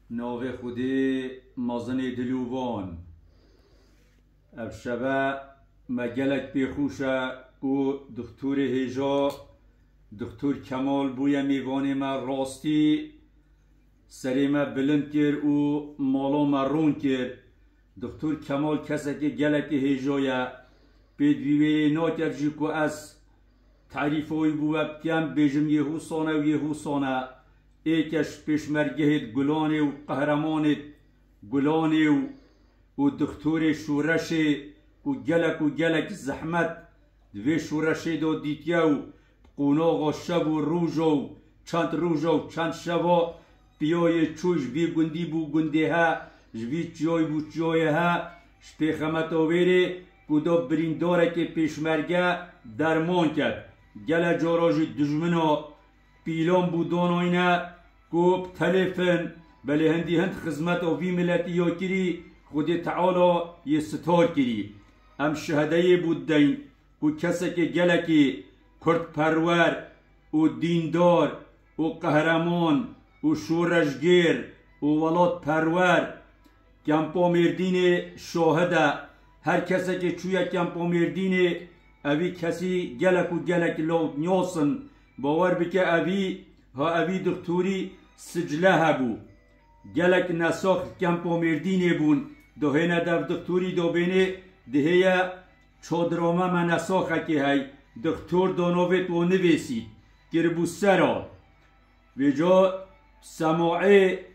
ناو خودی مازن دلووان اب شبه مگلک بیخوشه و دکتور هیجا دکتور کمال بوی میوان ما راستی سری ما بلند کرد و مالا ما رون کرد. دکتور کمال کسی که گلک هیجایا بدویوی ناکر جی که از تعریفوی بو بکم بیجم یهو سانه و یهو سانه ایکش پیشمرگهت گلانه و قهرمانت گلانه و دکتور شورش و گلک زحمت دوی شورش دو دیتیا و قوناغ شب و روز و چند شبا بیای چوش بی گندی بو گنده ها جوی جای بو جای ها شپیخمت آویره کدو برینداره که پیشمرگه درمان کرد گله جاراج دجمنا پیلان بودان آینه کوب تلفن بله هندی هند خدمت آوی ملتی یا کری خود تعالی یه ستار کری ام شهده بود دین و کسی که گله که کرد پرور و دیندار و قهرمان و شورشگیر و ولاد پرور کمپا مردین شاهده هر کسی که چویا کمپا مردین اوی کسی گلک لوت نیاسن باور بکه اوی دکتوری سجله هبو گلک نساخ کمپا مردین بون دو هنه دو دکتوری دو بینه دهیا چادرامه من نساخه که های دکتور دانویت و نویسید گربو سرا و جا سماعه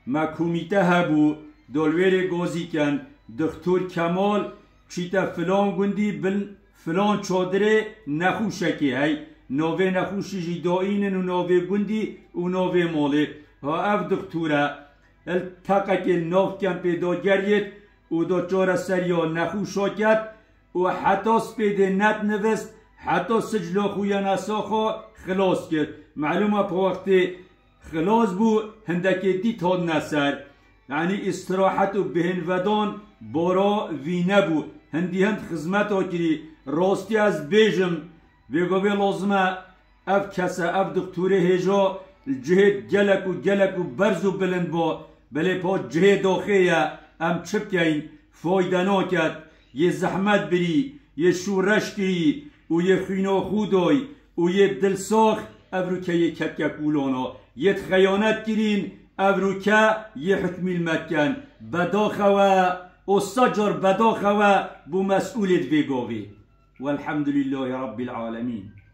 مکومیته هبو دولویر گازی کن دکتور کمال چیتا فلان گندی بل فلان چادره نخوشه که های نوه نخوشی جی دائینن و نوه گندی و نوه ماله ها اف دکتوره التاقه که نوه کم پیدا گرید و دو چاره سریا نخوشا کرد و حتی سپیده نت نوست حتی سجلا خویا نساخا خلاص کرد معلومه پا وقتی خلاص بو هندکی دی تاد نسر یعنی استراحت و بهن ودان بارا وی نبو هندی هند خدمت ها کری راستی از بیجم ویگوی لازمه اف کسا اف دکتور هیجا جهد گلک و برز و بلند با بله پا جهد داخیه ام چپ کهین فایده ناکد یه زحمت بری یه شورش کری و یه خینا خودای و یه دلساخ افرو که یه ککولانا یه خیانت کرین افرو که یه حکمی المکن بداخوه استجار بداخوه بو مسئولت ویگاوی والحمد لله رب العالمين.